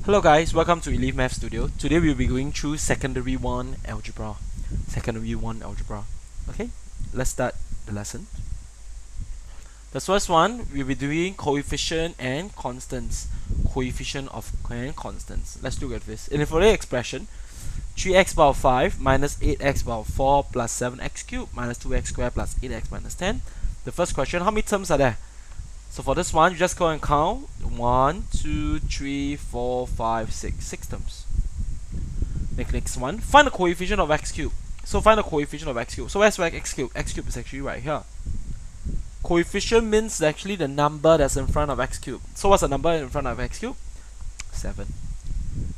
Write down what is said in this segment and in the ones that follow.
Hello guys, welcome to Elite Math Studio. Today we'll be going through Secondary 1 Algebra. Secondary 1 Algebra. Okay, let's start the lesson. The first one, we'll be doing coefficient and constants. Coefficient of and constants. Let's look at this. In the following expression, 3x power 5 minus 8x power 4 plus 7x cubed minus 2x squared plus 8x minus 10. The first question, how many terms are there? So for this one, you just go and count 1, 2, 3, 4, 5, 6. 6 terms. Next one, find the coefficient of x cubed. So find the coefficient of x cubed. So where's x cubed? X cubed is actually right here. Coefficient means actually the number that's in front of x cubed. So what's the number in front of x cubed? 7.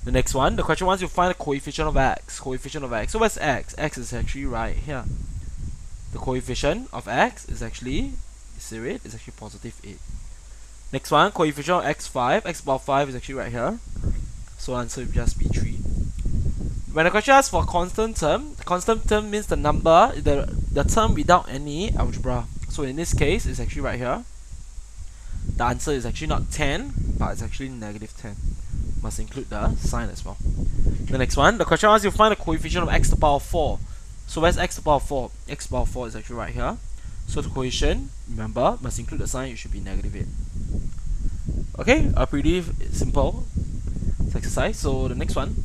The next one, the question wants you to find the coefficient of x. Coefficient of x. So where's x? X is actually right here. The coefficient of x is actually, see it? It's actually positive 8. Next one, coefficient of x5. X power 5 is actually right here. So answer will just be 3. When the question asks for constant term means the number, the term without any algebra. So in this case, it's actually right here. The answer is actually not 10, but it's actually negative 10. Must include the sign as well. The next one, the question asks you to find the coefficient of x to the power 4. So where's x to the power 4? X to the power 4 is actually right here. So the coefficient, remember, must include the sign, it should be negative 8. Okay, a pretty simple exercise. So the next one,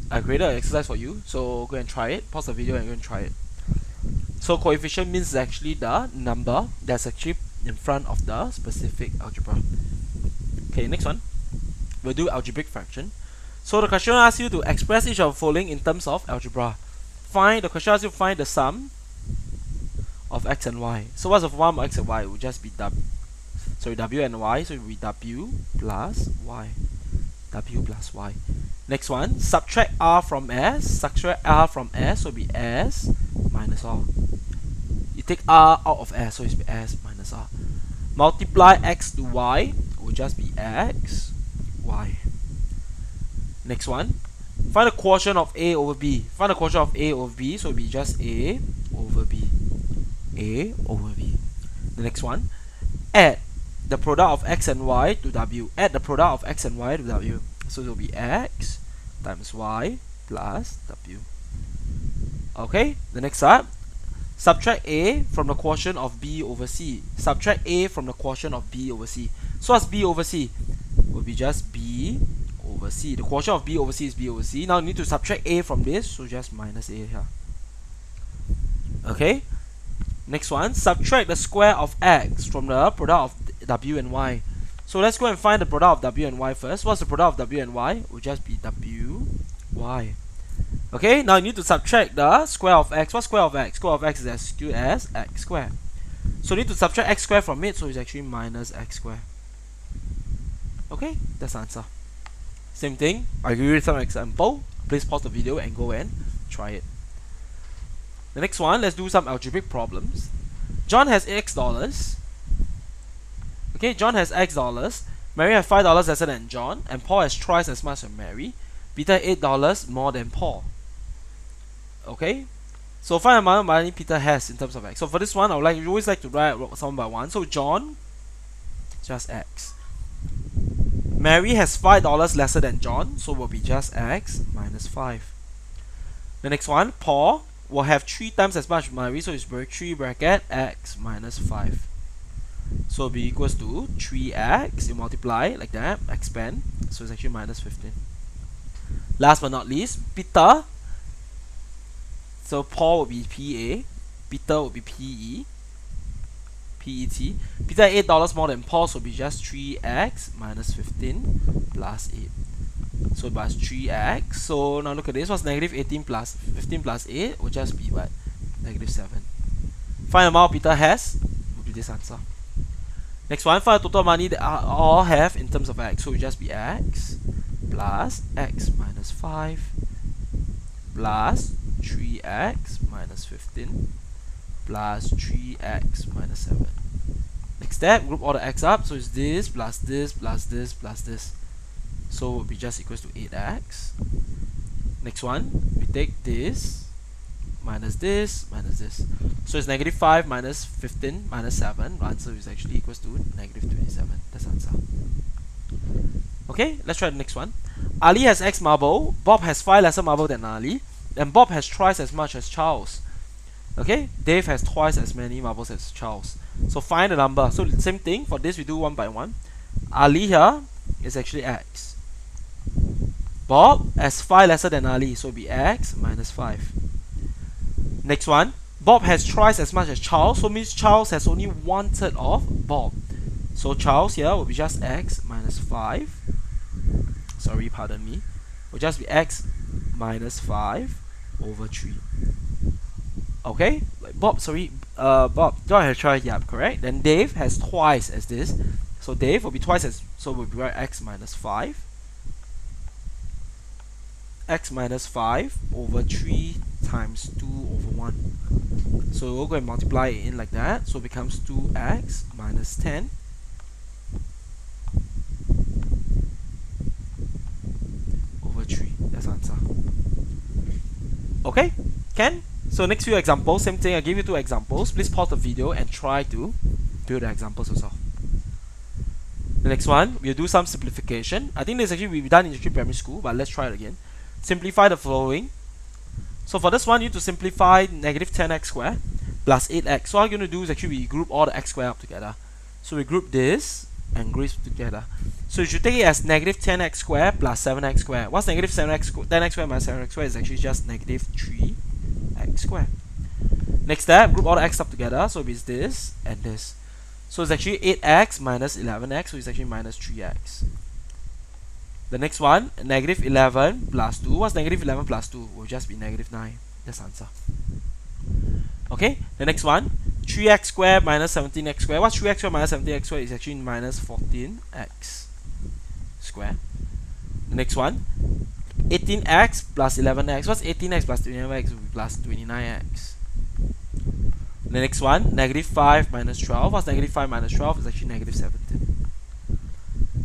I created an exercise for you. So go and try it. Pause the video and go and try it. So coefficient means actually the number that's actually in front of the specific algebra. Okay, next one. We'll do algebraic fraction. So the question asks you to express each of the following in terms of algebra. The question asks you to find the sum of x and y. So what's the form of x and y? It will just be w and y, so it will be w plus y. W plus y. Next one, subtract r from s. Subtract r from s, so it will be s minus r. You take r out of s, so it will be s minus r. Multiply x to y, it will just be x, y. Next one, find the quotient of a over b. Find the quotient of a over b, so it will be just a over b. A over b. The next one, add the product of x and y to w. Add the product of x and y to w. So it will be x times y plus w. Okay, the next up, subtract a from the quotient of b over c. Subtract a from the quotient of b over c. So what's b over c? It will be just b over c. The quotient of b over c is b over c. Now you need to subtract a from this, so just minus a here. Okay. Next one, subtract the square of x from the product of w and y. So let's go and find the product of w and y first. What's the product of w and y? It will just be w, y. Okay, now you need to subtract the square of x. What's square of x? Square of x is as good as x squared. So you need to subtract x squared from it, so it's actually minus x squared. Okay, that's the answer. Same thing, I'll give you some example. Please pause the video and go and try it. The next one, let's do some algebraic problems. John has x dollars. Okay, John has x dollars. Mary has $5 lesser than John, and Paul has twice as much as Mary. Peter $8 more than Paul. Okay, so find the amount of money Peter has in terms of x. So for this one, you always like to write one by one. So John, just x. Mary has $5 lesser than John, so will be just x minus 5. The next one, Paul will have 3 times as much Mary, so it's 3 bracket x minus 5. So it'll be equals to 3x, you multiply like that, expand, so it's actually minus 15. Last but not least, Peter, so Paul will be PA, Peter will be PE, PET. Peter $8 more than Paul, so it'll be just 3x minus 15 plus 8. So plus 3x. So now look at this. What's negative 18 plus 15 plus 8? Will just be what? Negative 7. Find the amount Peter has. Will be this answer. Next one. Find the total money that all have in terms of x. So it will just be x plus x minus 5 plus 3x minus 15 plus 3x minus 7. Next step. Group all the x up. So it's this plus this plus this plus this. So it will be just equals to 8x. Next one, we take this minus this minus this. So it's negative 5 minus 15 minus 7. The answer is actually equals to negative 27. That's the answer. Okay, let's try the next one. Ali has X marble, Bob has 5 lesser marble than Ali, and Bob has twice as much as Charles. Okay, Dave has twice as many marbles as Charles. So find the number. So same thing, for this we do one by one. Ali here is actually X. Bob has 5 lesser than Ali, so it'll be X minus 5. Next one, Bob has twice as much as Charles, so means Charles has only 1/3 of Bob. So Charles here will be just X minus 5. Sorry, pardon me. Will just be X minus 5 over 3. Okay, Bob, sorry, Bob, John has twice, yeah, correct. Then Dave has twice as this. So Dave will be twice as, so we'll be right X minus 5. X minus 5 over 3 times 2 over 1. So we'll go and multiply it in like that. So it becomes 2x minus 10 over 3. That's the answer. Okay, can? So next few examples, same thing. I give you 2 examples. Please pause the video and try to do the examples yourself. The next one, we'll do some simplification. I think this actually we've done in primary school, but let's try it again. Simplify the following. So for this one, you need to simplify negative 10x squared plus 8x. So what we're going to do is actually we group all the x squared up together. So we group this and group together. So you should take it as negative 10x squared plus 7x squared. What's negative 10x squared minus 7x squared is actually just negative 3x squared. Next step, group all the x up together. So it's this and this. So it's actually 8x minus 11x. So it's actually minus 3x. The next one, negative 11 plus 2. What's negative 11 plus 2? Will just be negative 9. That's the answer. Okay, the next one, 3x squared minus 17x squared. What's 3x squared minus 17x squared? Is actually minus 14x squared. The next one, 18x plus 11x. What's 18x plus 29x? Will be plus 29x. The next one, negative 5 minus 12. What's negative 5 minus 12? Is actually negative 17.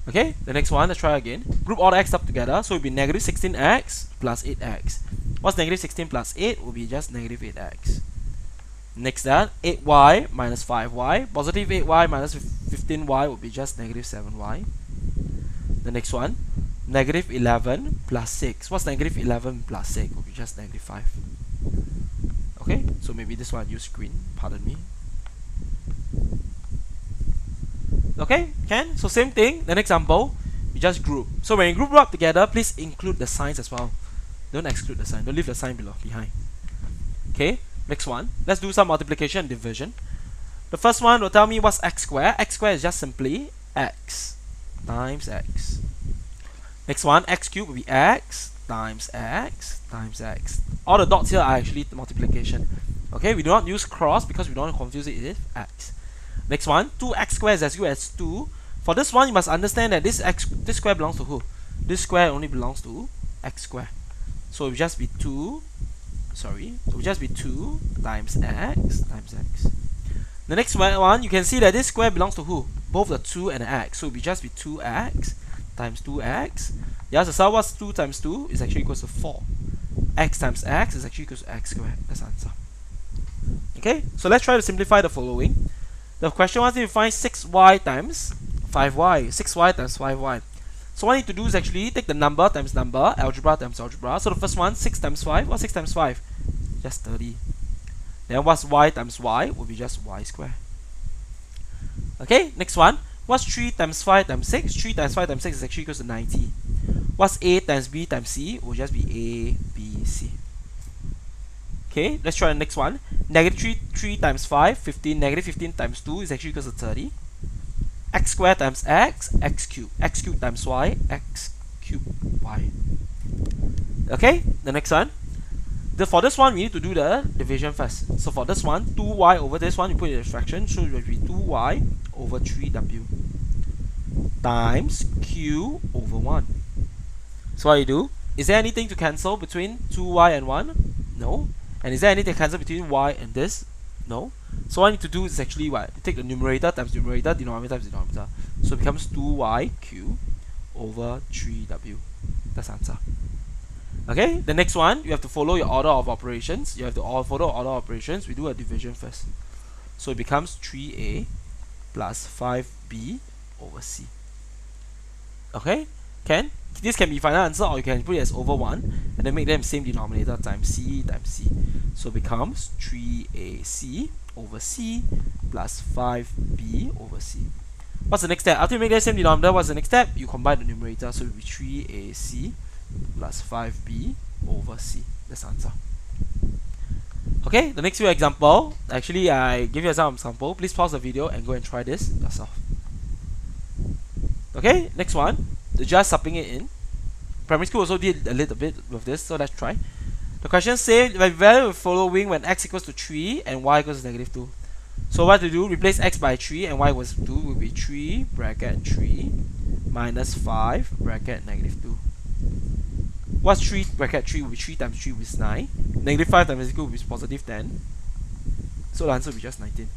Okay, the next one, let's try again. Group all the x up together, so it will be negative 16x plus 8x. What's negative 16 plus 8? Will be just negative 8x. Next that, 8y minus 5y. Positive 8y minus 15y will be just negative 7y. The next one, negative 11 plus 6. What's negative 11 plus 6? Will be just negative 5. Okay, so maybe this one use screen, pardon me. Okay, can? So same thing, the next example, we just group. So when you group up together, please include the signs as well. Don't exclude the sign, don't leave the sign behind. Okay, next one, let's do some multiplication and division. The first one will tell me what's x squared. X squared is just simply x times x. Next one, x cubed will be x times x times x. All the dots here are actually the multiplication. Okay, we do not use cross because we don't want to confuse it with x. Next one, 2x squared is as good as 2. For this one, you must understand that this square belongs to who? This square only belongs to x squared. So it will just be 2, sorry, it will just be 2 times x times x. The next one, you can see that this square belongs to who? Both the 2 and the x. So it will just be 2x times 2x. Yes, so what's 2 times 2 is actually equals to 4. X times x is actually equals to x squared. That's the answer. Okay, so let's try to simplify the following. The question wants you to find 6y times 5y. 6y times 5y. So what I need to do is actually take the number times number, algebra times algebra. So the first one, 6 times 5. What's 6 times 5? Just 30. Then what's y times y? Will be just y squared. Okay, next one. What's 3 times 5 times 6? 3 times 5 times 6 is actually equals to 90. What's a times b times c? Will just be a, b, c. Okay, let's try the next one. Negative 3 times 5, 15. Negative 15 times 2 is actually equals to 30. X squared times x, x cubed. X cubed times y, x cubed y. Okay, the next one. For this one, we need to do the division first. So for this one, 2y over this one, you put it in a fraction. So it will be 2y over 3w times q over 1. So what you do? Is there anything to cancel between 2y and 1? No. And is there anything to cancel between y and this? No. So what I need to do is actually what? Take the numerator times numerator, denominator times denominator. So it becomes 2yq over 3w. That's the answer. Okay, the next one, you have to follow your order of operations. You have to follow order of operations. We do a division first. So it becomes 3a plus 5b over c. Okay, can? this can be final answer, or you can put it as over 1 and then make them same denominator times c times c. So it becomes 3ac over c plus 5b over c. What's the next step? After you make that same denominator, what's the next step? You combine the numerator, so it will be 3ac plus 5b over c. That's the answer. Okay, the next few example. Actually, I give you some example. Please pause the video and go and try this yourself. Okay, next one. Just subbing it in. Primary school also did a little bit with this, so let's try. The question says, value the following when x equals to 3 and y equals to negative 2. So what to do? Replace x by 3 and y equals to 2 will be 3 bracket 3 minus 5 bracket negative 2. What's 3 bracket 3 will be 3 times 3 is 9. Negative 5 times equal will be positive 10. So the answer will be just 19.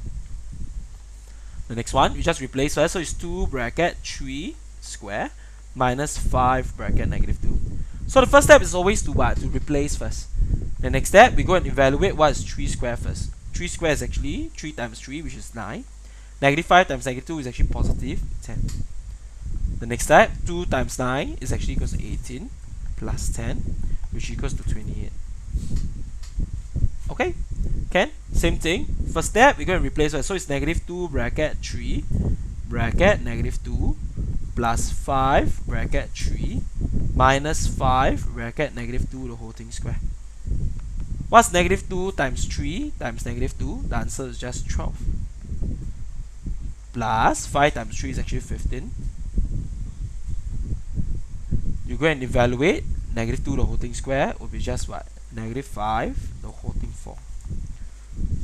The next one, we just replace first. So it's 2 bracket 3 square minus 5 bracket negative 2. So the first step is always to what? To replace first. The next step, we go and evaluate what is 3 square first. 3 square is actually 3 times 3, which is 9. Negative 5 times negative 2 is actually positive 10. The next step, 2 times 9 is actually equals to 18 plus 10, which equals to 28. Okay, can? Same thing. First step, we go and replace it. So it's negative 2 bracket 3 bracket negative 2 plus 5 bracket 3 minus 5 bracket negative 2 the whole thing square. What's negative 2 times 3 times negative 2? The answer is just 12. Plus 5 times 3 is actually 15. You go and evaluate. Negative 2 the whole thing square will be just what? Negative 5 the whole thing 4.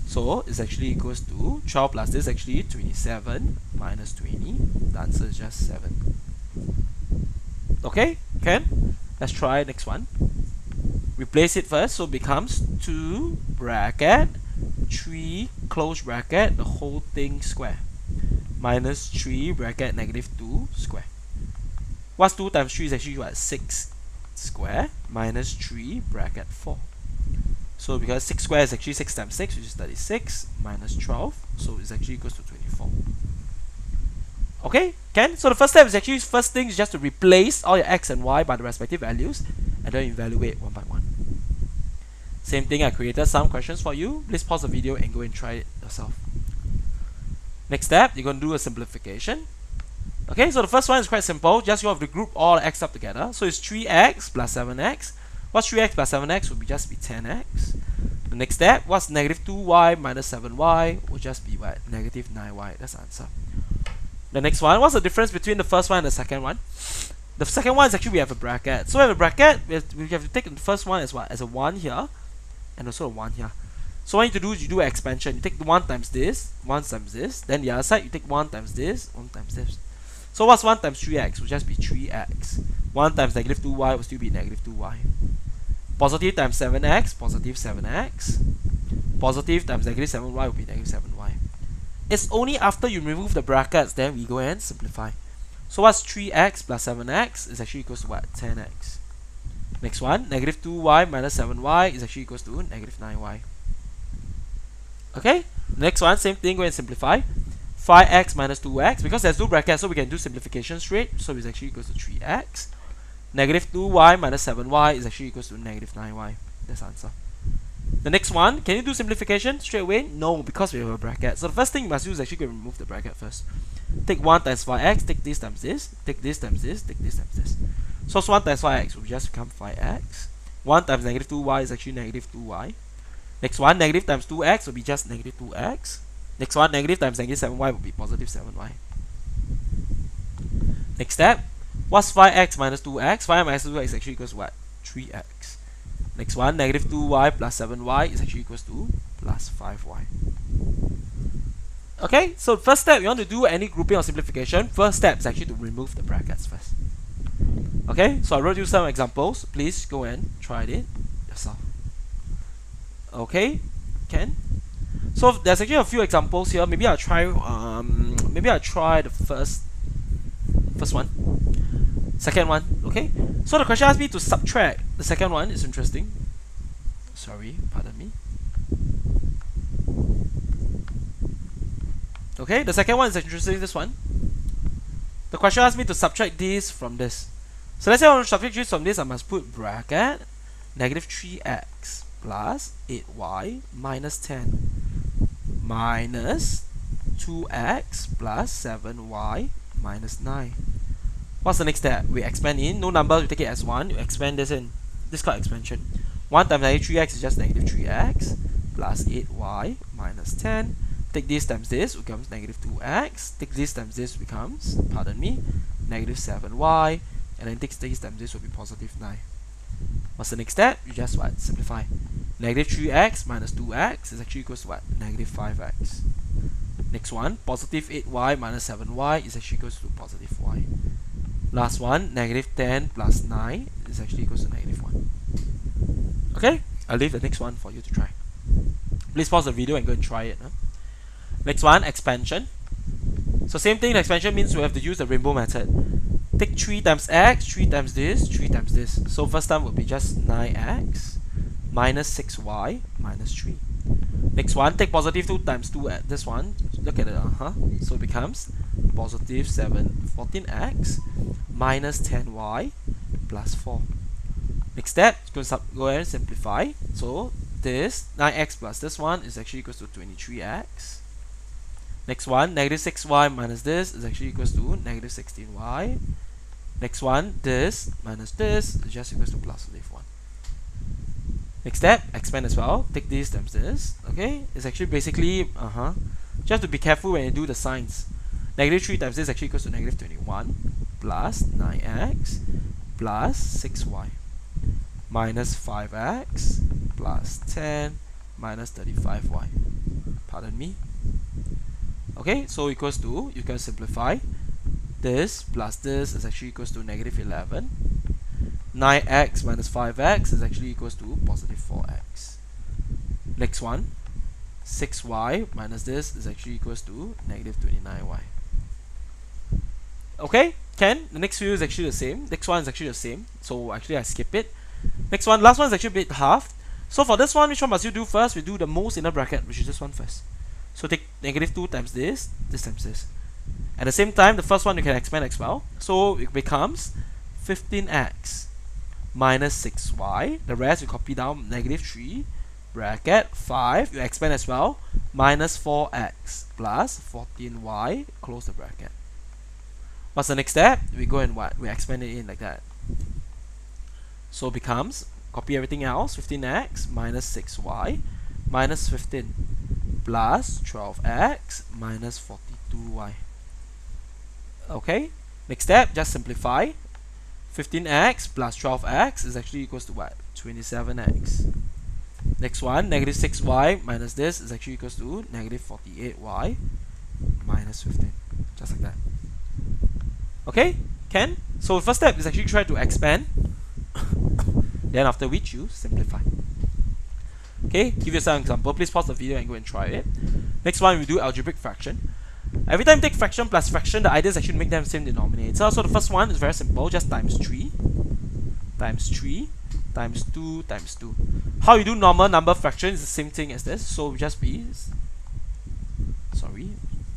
So it's actually equals to 12 plus this actually 27 minus 20. The answer is just 7. Okay, can? Let's try next one. Replace it first, so it becomes 2 bracket 3 close bracket the whole thing square minus 3 bracket negative 2 square. What's 2 times 3 is actually what? 6 square minus 3 bracket 4. So because 6 square is actually 6 times 6, which is 36 minus 12, so it's actually equals to 24. Okay, can? So the first step is actually, first thing is just to replace all your x and y by the respective values and then evaluate one by one. Same thing, I created some questions for you. Please pause the video and go and try it yourself. Next step, you're going to do a simplification. Okay, so the first one is quite simple. Just you have to group all x up together. So it's 3x plus 7x. What's 3x plus 7x will be just be 10x. The next step, what's negative 2y minus 7y will just be what? Negative 9y. That's the answer. The next one, what's the difference between the first one and the second one? The second one is actually we have a bracket. So we have a bracket, we have to take the first one as what? As a 1 here and also a 1 here. So what you need to do is you do an expansion. You take the 1 times this, 1 times this. Then the other side, you take 1 times this, 1 times this. So what's 1 times 3x? Will just be 3x. 1 times negative 2y will still be negative 2y. Positive times 7x, positive 7x. Positive times negative 7y will be negative 7y. It's only after you remove the brackets then we go and simplify. So what's 3x plus 7x is actually equals to what? 10x. Next one, negative 2y minus 7y is actually equals to negative 9y. Okay, next one, same thing, go and simplify. 5x minus 2x, because there's no brackets, so we can do simplification straight. So it's actually equals to 3x. Negative 2y minus 7y is actually equals to negative 9y. That's the answer. The next one, can you do simplification straight away? No, because we have a bracket. So the first thing you must do is actually go remove the bracket first. Take 1 times 5x, take this times this, take this times this, take this times this. So 1 times 5x will just become 5x. 1 times negative 2y is actually negative 2y. Next one, negative times 2x will be just negative 2x. Next one, negative times negative 7y will be positive 7y. Next step, what's 5x minus 2x? 5 minus 2x is actually equals to what? 3x. Next one, negative 2y plus 7y is actually equals to plus 5y. Okay, so first step, you want to do any grouping or simplification. First step is actually to remove the brackets first. Okay, so I wrote you some examples. Please go and try it yourself. Okay, can? So there's actually a few examples here. Maybe I'll try the first one. Second one, okay? So the question asks me to subtract. The second one is interesting. Sorry, pardon me. Okay, the second one is interesting, this one. The question asks me to subtract this from this. So let's say I want to substitute from this, I must put bracket negative 3x plus 8y minus 10 minus 2x plus 7y minus 9. What's the next step? We expand in. No number, we take it as 1. You expand this in. This called expansion. 1 times negative 3x is just negative 3x plus 8y minus 10. Take this times this becomes negative 2x. Take this times this becomes, pardon me, negative 7y. And then take this times this will be positive 9. What's the next step? You just what? Simplify. Negative 3x minus 2x is actually equals to what? Negative 5x. Next one, positive 8y minus 7y is actually equals to positive y. Last one, negative 10 plus 9 is actually equals to negative 1. Okay, I'll leave the next one for you to try. Please pause the video and go and try it. Huh? Next one, expansion. So same thing, expansion means we have to use the rainbow method. Take 3 times x, 3 times this, 3 times this. So first time will be just 9x minus 6y minus 3. Next one, take positive 2 times 2 at this one. Look at it, so it becomes positive 14x minus 10y plus 4. Next step, go ahead and simplify. So this 9x plus this one is actually equals to 23x. Next one, negative 6y minus this is actually equals to negative 16y. Next one, this minus this is just equals to plus negative 1. Next step, expand as well. Take this times this. Okay, it's actually basically just have to be careful when you do the signs. Negative 3 times this actually equals to negative 21 plus 9x plus 6y minus 5x plus 10 minus 35y. Pardon me. Okay, so equals to, you can simplify. This plus this is actually equals to negative 11. 9x minus 5x is actually equals to positive 4x. Next one, 6y minus this is actually equals to negative 29y. Okay, can? The next few is actually the same. Next one is actually the same. So actually I skip it. Next one, last one is actually a bit half. So for this one, which one must you do first? We do the most inner bracket, which is this one first. So take negative 2 times this times this. At the same time, the first one you can expand as well. So it becomes 15x minus 6y. The rest you copy down, negative 3 bracket 5. You expand as well. Minus 4x plus 14y. Close the bracket. What's the next step? We go and what? We expand it in like that. So it becomes, copy everything else, 15x minus 6y minus 15 plus 12x minus 42y. Okay, next step, just simplify. 15x plus 12x is actually equals to what? 27x. Next one, negative 6y minus this is actually equals to negative 48y minus 15. Just like that. Okay, can? So the first step is actually try to expand. Then after which you simplify. Okay, give yourself an example. Please pause the video and go and try it. Next one, we do algebraic fraction. Every time you take fraction plus fraction, the idea is actually to make them the same denominator. So the first one is very simple, just times 3 times 3 times 2 times 2. How you do normal number fraction is the same thing as this. So we just be,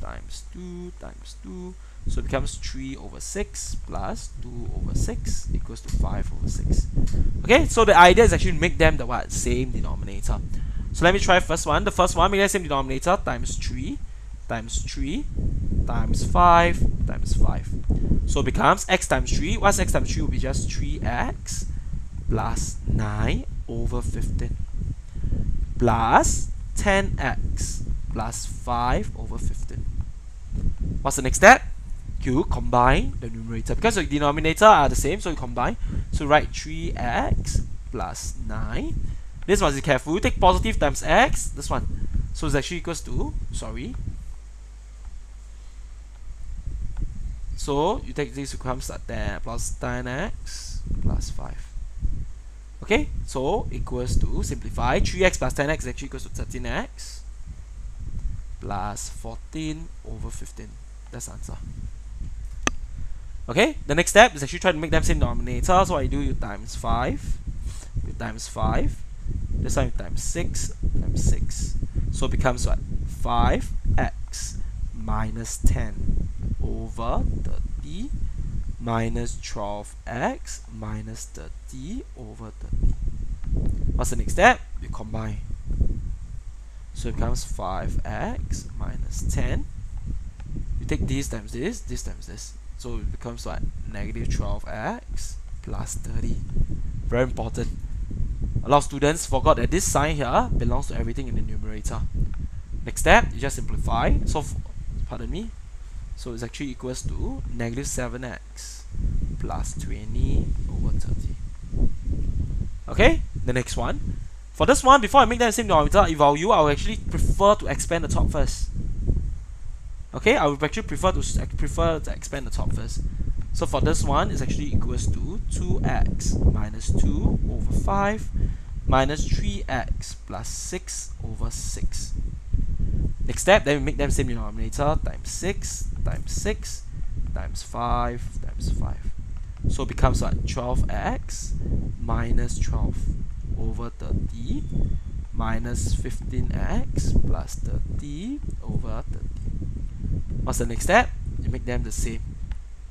times 2 times 2. So it becomes 3 over 6 plus 2 over 6 equals to 5 over 6. Okay, so the idea is actually to make them the what? Same denominator. So let me try first one. The first one, make the same denominator, times 3 times 3 times 5 times 5. So it becomes x times 3. What's x times 3? Will be just 3x plus 9 over 15 plus 10x plus 5 over 15. What's the next step? You combine the numerator because the denominator are the same, so you combine. So write 3x plus 9. This one is careful. Take positive times x. This one. So it's actually equals to, so you take this becomes that plus 10x plus 5. Okay, so equals to, simplify, 3x plus 10x is actually equals to 13x plus 14 over 15. That's the answer. Okay, the next step is actually try to make them same denominator. So what you do, you times 5, you times 5, this time you times 6 times 6. So it becomes what? 5x minus 10 over 30 minus 12x minus 30 over 30. What's the next step? You combine. So it becomes 5x minus 10. You take this times this times this. So it becomes what? Negative 12x plus 30. Very important. A lot of students forgot that this sign here belongs to everything in the numerator. Next step, you just simplify. So, pardon me. So it's actually equals to negative 7x plus 20 over 30. Okay, the next one. For this one, before I make that the same denominator, if I were you, I would actually prefer to expand the top first. Okay, I would actually prefer to expand the top first. So for this one, it's actually equals to 2x minus 2 over 5 minus 3x plus 6 over 6. Next step, then we make them same denominator, times 6 times 6 times 5 times 5. So it becomes what? 12x minus 12 over 30 minus 15x plus 30 over 30. What's the next step? You make them the same.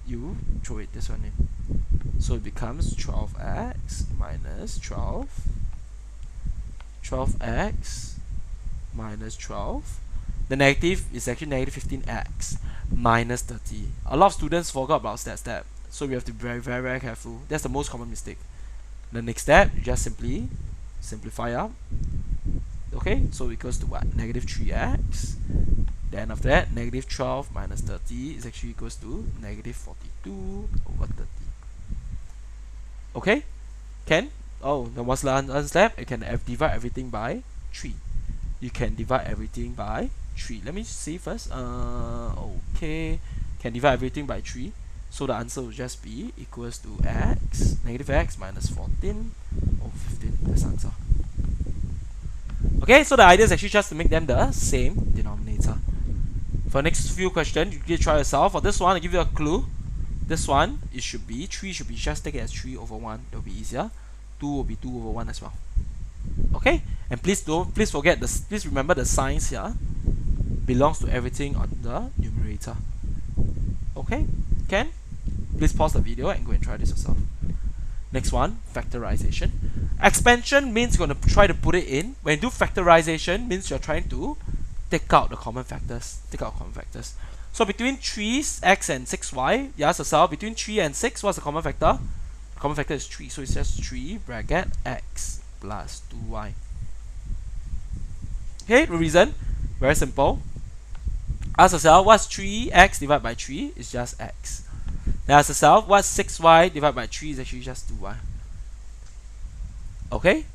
You throw it this one in. So it becomes 12x minus 12. 12x minus 12. The negative is actually negative 15x minus 30. A lot of students forgot about that step. So we have to be very careful. That's the most common mistake. The next step, you just simply simplify up. Okay, so it equals to what? Negative 3x. Then after that, negative 12 minus 30 is actually equals to negative 42 over 30. Okay? Can? Oh, then what's the other step? You can divide everything by 3. You can divide everything by 3. Let me see first. Okay. Can divide everything by 3. So the answer will just be equals to x, negative x minus 14 over 15. That's the answer. Okay, so the idea is actually just to make them the same denominator. For the next few questions, you can try yourself. For this one, I'll give you a clue. This one, it should be 3 should be just take it as 3 over 1. It'll be easier. 2 will be 2 over 1 as well. Okay? And please remember the signs here belongs to everything on the numerator. Okay? Can? Please pause the video and go and try this yourself. Next one, factorization. Expansion means you're going to try to put it in. When you do factorization, means you're trying to take out the common factors. So between 3x and 6y, you ask yourself, between 3 and 6, what's the common factor? The common factor is 3, so it's just 3 bracket x plus 2y. Okay, the reason, very simple. Ask yourself, what's 3x divided by 3? It's just x. Now ask yourself, what's 6y divided by 3 is actually just 2y. Okay?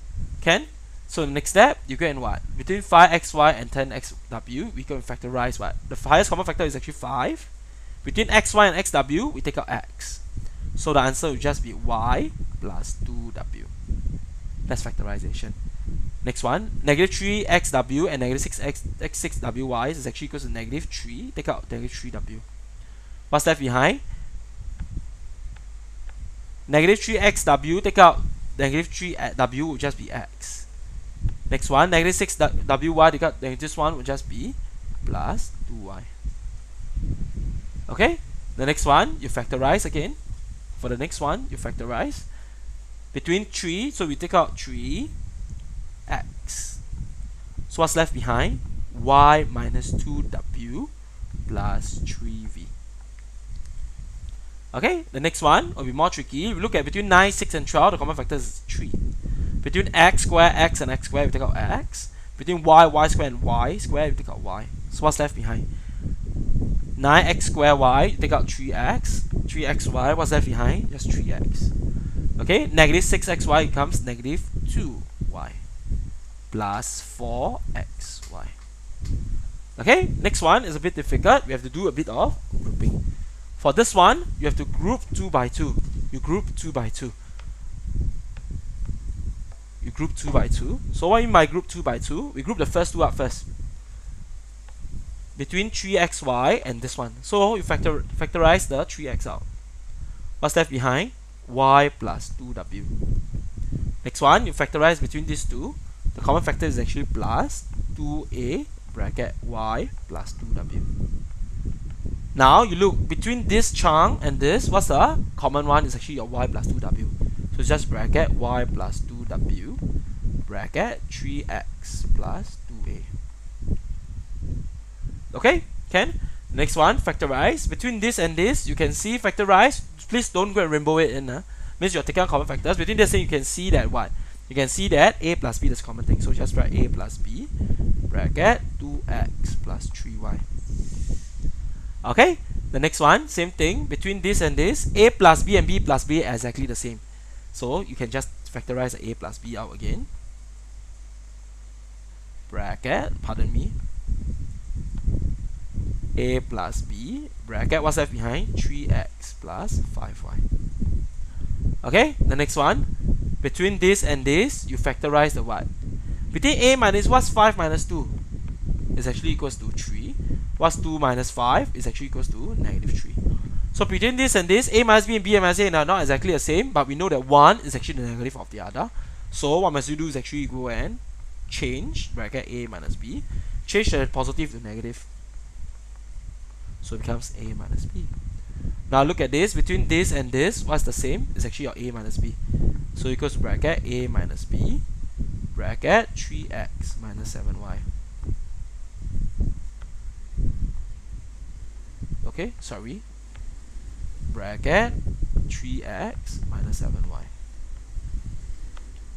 Can? So the next step, you go and what? Between 5xy and 10xw, we go and factorize what? The highest common factor is actually 5. Between xy and xw, we take out x. So the answer will just be y plus 2w. That's factorization. Next one, negative 3xw and negative 6xwy is actually equals to negative 3. Take out negative 3w. What's left behind? Negative 3xw, take out negative 3w will just be x. Next one, negative 6wy, take out this one will just be plus 2y. Okay? The next one, you factorize again. For the next one, you factorize. Between 3, so we take out 3x. So what's left behind? Y minus 2w plus 3v. Okay, the next one will be more tricky. We look at between 9, 6 and 12, the common factor is 3. Between x squared and x squared, we take out x. Between y squared and y squared, we take out y. So what's left behind? 9x squared y, you take out 3x. 3xy, what's left behind? Just 3x. Okay, negative 6xy becomes negative 2y plus 4xy. Okay, next one is a bit difficult. We have to do a bit of grouping. For this one, you have to group 2 by 2. You group 2 by 2. You group 2 by 2. So what do you mean by group 2 by 2? We group the first two up first. Between 3xy and this one. So you factorize the 3x out. What's left behind? Y plus 2w. Next one, you factorize between these two. The common factor is actually plus 2a bracket y plus 2w. Now you look between this chunk and this, what's the common one? Is actually your y plus 2w. So just bracket y plus 2w bracket 3x plus 2a. Okay, can? Next one, factorize. Between this and this, you can see factorize. Please don't go and rainbow it in. Means you're taking out common factors. Between this and you can see that what? You can see that a plus b is common thing. So just write a plus b bracket 2x plus 3y. Okay, the next one, same thing. Between this and this, a plus b and b plus b are exactly the same. So you can just factorize a plus b out again. Bracket, pardon me, a plus b bracket, what's left behind? 3x plus 5y. Okay, the next one, between this and this, you factorize the what? Between a minus, what's 5 minus 2? Is actually equals to 3. What's 2 minus 5 is actually equals to negative 3. So between this and this, a minus b and b minus a are not exactly the same, but we know that one is actually the negative of the other. So what must you do is actually go and change bracket a minus b, change the positive to negative. So it becomes a minus b. Now look at this, between this and this, what's the same? It's actually your a minus b. So equals to bracket a minus b bracket 3x minus 7y. Okay, sorry. Bracket 3x minus 7y.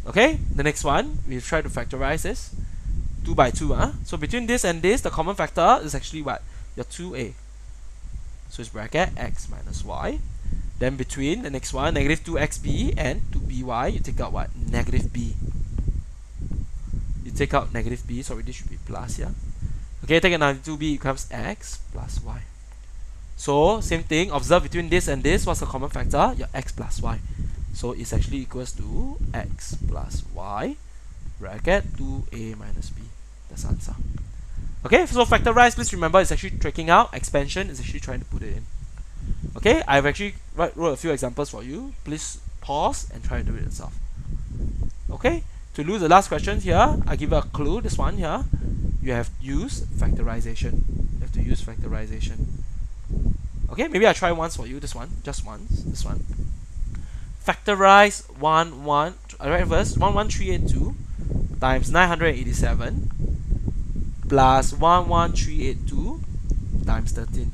Okay, the next one, we'll try to factorize this. 2 by 2, So between this and this, the common factor is actually what? Your 2a. So it's bracket x minus y. Then between the next one, negative 2xb and 2by, you take out what? Negative b. You take out negative b, sorry, this should be plus, yeah? Okay, take another 2b, it becomes x plus y. So, same thing, observe between this and this, what's the common factor? Your x plus y. So, it's actually equals to x plus y bracket 2a minus b. That's the answer. Okay, so factorize, please remember, it's actually tracking out. Expansion is actually trying to put it in. Okay, I've actually wrote a few examples for you. Please pause and try to do it yourself. Okay, to do the last question here, I give you a clue. This one here, you have to use factorization. You have to use factorization. Okay, maybe I try once for you. This one, just once. This one. Factorize I write first 11382 times 987 plus 11382 times 13.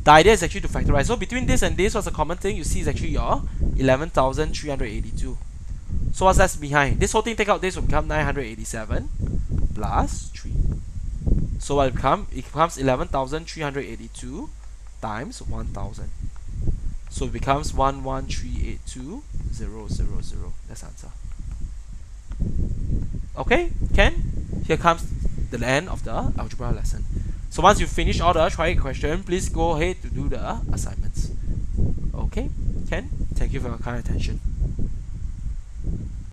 The idea is actually to factorize. So between this and this, what's the common thing? You see is actually your 11,382. So what's that behind? This whole thing, take out this, will become 987 plus 3. So what it becomes? It becomes 11,382 times 1,000. So it becomes 11382,000. That's the answer. Okay, can? Here comes the end of the algebra lesson. So once you finish all the try question, please go ahead to do the assignments. Okay, can? Thank you for your kind attention.